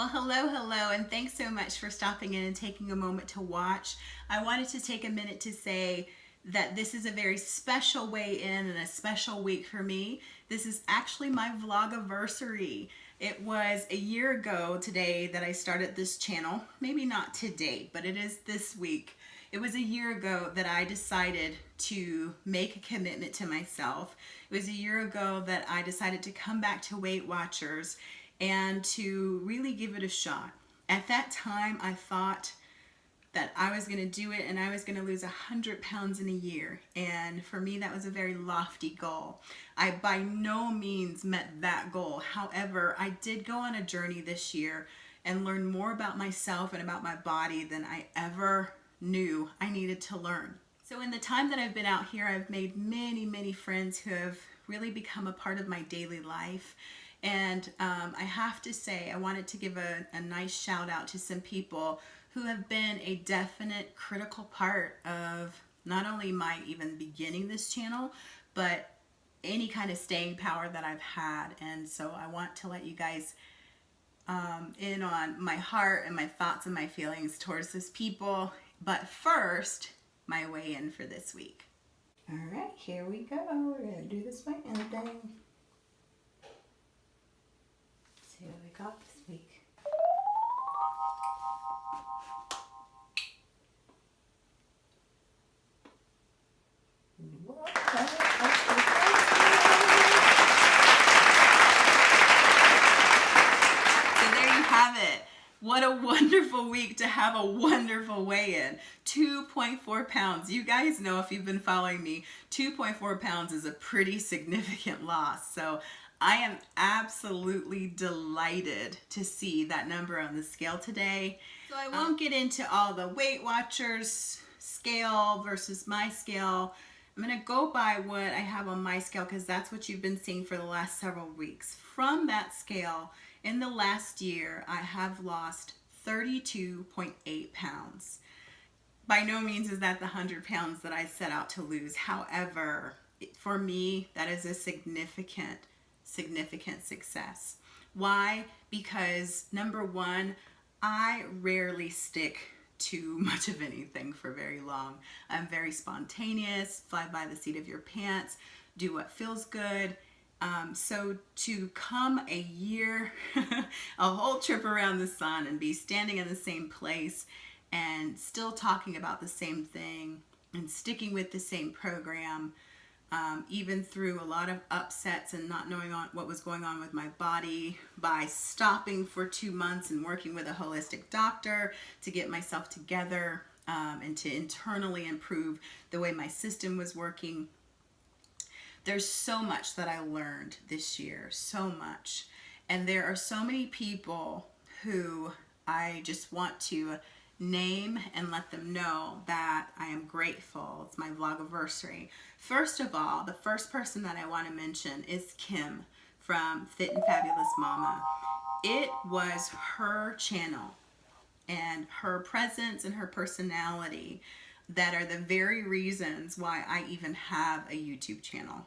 Well, hello, and thanks so much for stopping in and taking a moment to watch. I wanted to take a minute to say that this is a very special way in and a special week for me. This is actually my Vlogiversary. It was a year ago today that I started this channel. Maybe not today, but it is this week. It was a year ago that I decided to make a commitment to myself. It was a year ago that I decided to come back to Weight Watchers and to really give it a shot. At that time, I thought that I was going to do it and I was going to lose 100 pounds in a year. And for me, that was a very lofty goal. I by no means met that goal. However, I did go on a journey this year and learn more about myself and about my body than I ever knew I needed to learn. So in the time that I've been out here, I've made many friends who have really become a part of my daily life. And I have to say, I wanted to give a nice shout out to some people who have been a definite critical part of not only my even beginning this channel, but any kind of staying power that I've had. And so I want to let you guys in on my heart and my thoughts and my feelings towards those people. But first, my weigh in for this week. All right, here we go. We're going to do this weigh in thing. See what we got this week. So there you have it. What a wonderful week to have a wonderful weigh-in. 2.4 pounds. You guys know, if you've been following me, 2.4 pounds is a pretty significant loss. So I am absolutely delighted to see that number on the scale today. So I won't get into all the Weight Watchers scale versus my scale. I'm going to go by what I have on my scale because that's what you've been seeing for the last several weeks. From that scale, in the last year, I have lost 32.8 pounds. By no means is that the 100 pounds that I set out to lose. However, for me, that is a significant success. Why? Because number one, I rarely stick to much of anything for very long. I'm very spontaneous, fly by the seat of your pants, do what feels good. So to come a year, a whole trip around the sun and be standing in the same place and still talking about the same thing and sticking with the same program, even through a lot of upsets and not knowing what was going on with my body, by stopping for 2 months and working with a holistic doctor to get myself together and to internally improve the way my system was working. There's so much that I learned this year, so much. And there are so many people who I just want to name and let them know that I am grateful. It's my Vlogiversary. First of all, the first person that I want to mention is Kim from Fit and Fabulous Mama. It was her channel and her presence and her personality that are the very reasons why I even have a YouTube channel.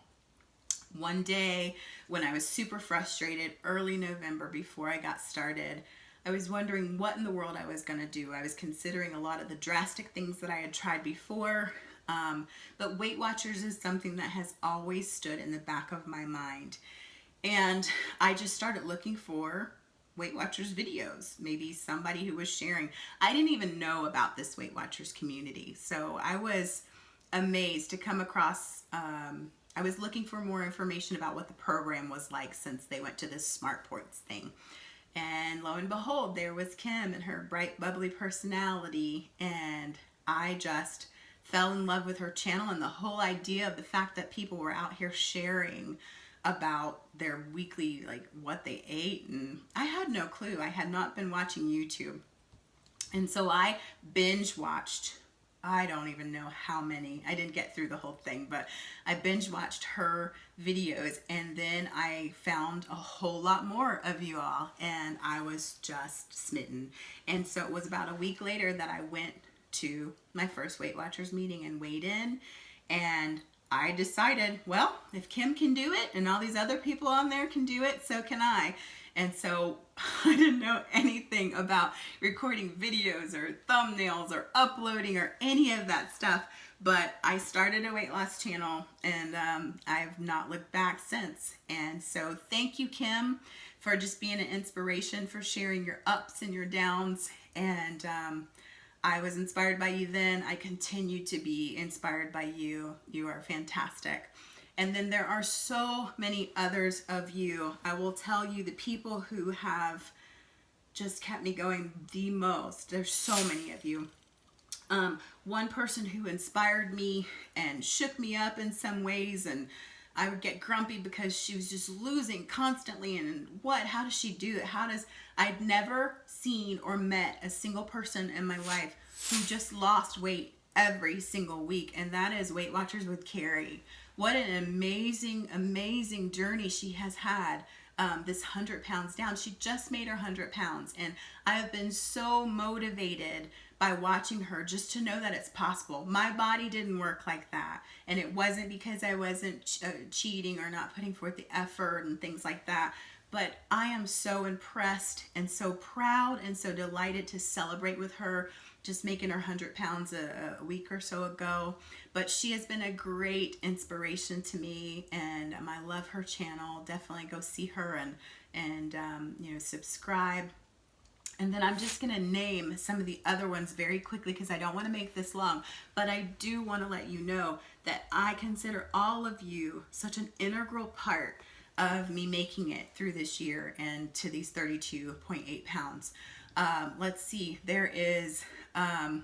One day when I was super frustrated, early November before I got started, I was wondering what in the world I was going to do. I was considering a lot of the drastic things that I had tried before, but Weight Watchers is something that has always stood in the back of my mind. And I just started looking for Weight Watchers videos, maybe somebody who was sharing. I didn't even know about this Weight Watchers community, so I was amazed to come across, I was looking for more information about what the program was like since they went to this Smart Points thing. And lo and behold, there was Kim and her bright, bubbly personality, and I just fell in love with her channel and the whole idea of the fact that people were out here sharing about their weekly, like what they ate, and I had no clue. I had not been watching YouTube. And so I binge watched, I don't even know how many. I didn't get through the whole thing, but I binge watched her videos, and then I found a whole lot more of you all, and I was just smitten. And so it was about a week later that I went to my first Weight Watchers meeting and weighed in, and I decided, well, if Kim can do it and all these other people on there can do it, so can I. And so I didn't know anything about recording videos or thumbnails or uploading or any of that stuff. But I started a weight loss channel, and I've not looked back since. And so thank you, Kim, for just being an inspiration, for sharing your ups and your downs. And I was inspired by you then. I continue to be inspired by you. You are fantastic. And then there are so many others of you. I will tell you, the people who have just kept me going the most. There's so many of you. One person who inspired me and shook me up in some ways, and I would get grumpy because she was just losing constantly. And how does she do it? I'd never seen or met a single person in my life who just lost weight every single week. And that is Weight Watchers with Carrie. What an amazing, amazing journey she has had. This 100 pounds down. She just made her 100 pounds. And I have been so motivated by watching her, just to know that it's possible. My body didn't work like that. And it wasn't because I wasn't cheating or not putting forth the effort and things like that. But I am so impressed and so proud and so delighted to celebrate with her, just making her 100 pounds a week or so ago. But she has been a great inspiration to me, and I love her channel. Definitely go see her and subscribe. And then I'm just going to name some of the other ones very quickly because I don't want to make this long. But I do want to let you know that I consider all of you such an integral part of me making it through this year and to these 32.8 pounds. Let's see. There is, I've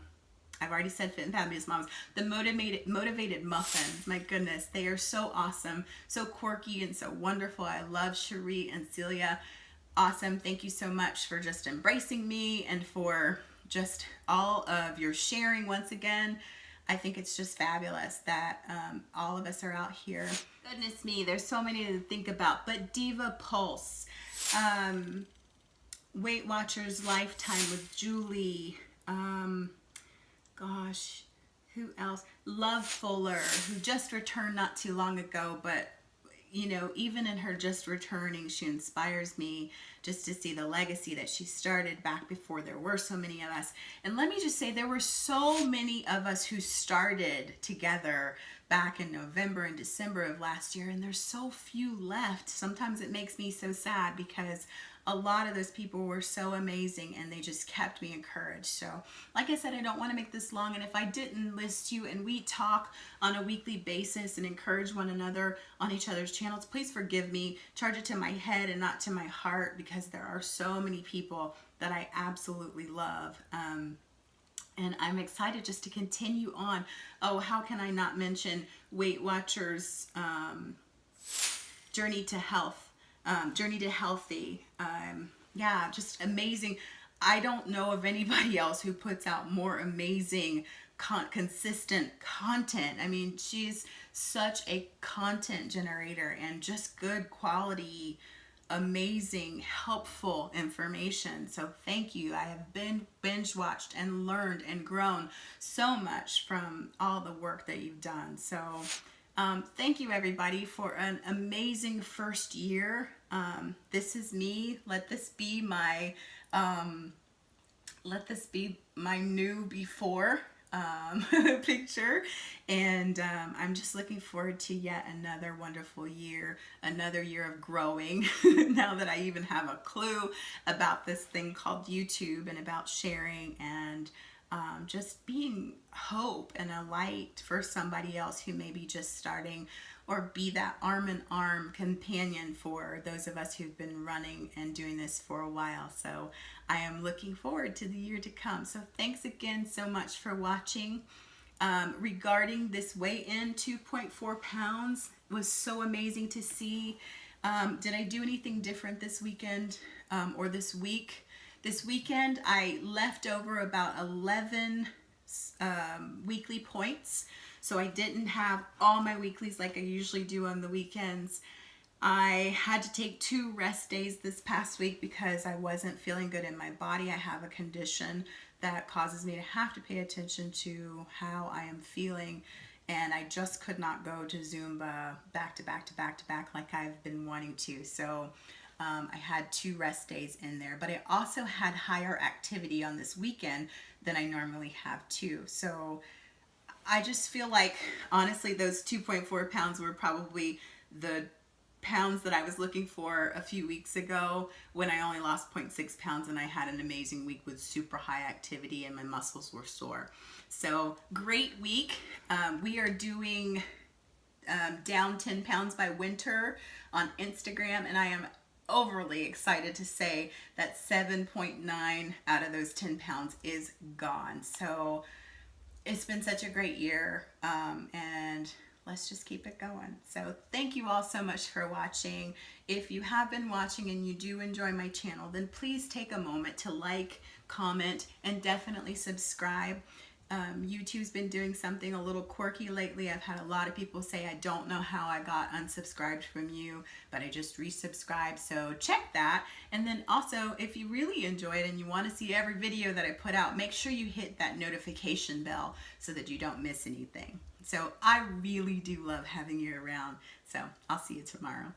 already said Fit and Fabulous Moms. The motivated Muffins. My goodness, they are so awesome, so quirky and so wonderful. I love Cherie and Celia. Awesome. Thank you so much for just embracing me and for just all of your sharing once again. I think it's just fabulous that all of us are out here. Goodness me, there's so many to think about. But Diva Pulse, Weight Watchers Lifetime with Julie, gosh, who else? Love Fuller, who just returned not too long ago, but even in her just returning, she inspires me just to see the legacy that she started back before there were so many of us. And let me just say, there were so many of us who started together back in November and December of last year, and there's so few left. Sometimes it makes me so sad because a lot of those people were so amazing and they just kept me encouraged. So like I said, I don't want to make this long, and if I didn't list you, and we talk on a weekly basis and encourage one another on each other's channels, please forgive me. Charge it to my head and not to my heart, because there are so many people that I absolutely love. And I'm excited just to continue on. Oh, how can I not mention Weight Watchers Journey to Health, Journey to Healthy. Yeah, just amazing. I don't know of anybody else who puts out more amazing, consistent content. I mean, she's such a content generator and just good quality, amazing, helpful information. So thank you. I have been binge watched and learned and grown so much from all the work that you've done. So thank you, everybody, for an amazing first year. This is me. Let this be my new before picture, and I'm just looking forward to yet another wonderful year, another year of growing. Now that I even have a clue about this thing called YouTube and about sharing and just being hope and a light for somebody else who may be just starting, or be that arm in arm companion for those of us who've been running and doing this for a while. So I am looking forward to the year to come. So thanks again so much for watching. Regarding this weigh-in, 2.4 pounds was so amazing to see. Did I do anything different this weekend or this week? This weekend, I left over about 11 weekly points. So I didn't have all my weeklies like I usually do on the weekends. I had to take 2 rest days this past week because I wasn't feeling good in my body. I have a condition that causes me to have to pay attention to how I am feeling. And I just could not go to Zumba back to back to back to back like I've been wanting to. So I had 2 rest days in there, but I also had higher activity on this weekend than I normally have too. So I just feel like, honestly, those 2.4 pounds were probably the pounds that I was looking for a few weeks ago when I only lost 0.6 pounds and I had an amazing week with super high activity and my muscles were sore. So great week. We are doing down 10 pounds by winter on Instagram, and I am overly excited to say that 7.9 out of those 10 pounds is gone. So it's been such a great year, and let's just keep it going. So thank you all so much for watching. If you have been watching and you do enjoy my channel, then please take a moment to like, comment, and definitely subscribe. YouTube's been doing something a little quirky lately. I've had a lot of people say, I don't know how I got unsubscribed from you, but I just resubscribed, so check that. And then also, if you really enjoy it and you want to see every video that I put out, make sure you hit that notification bell so that you don't miss anything. So I really do love having you around, so I'll see you tomorrow.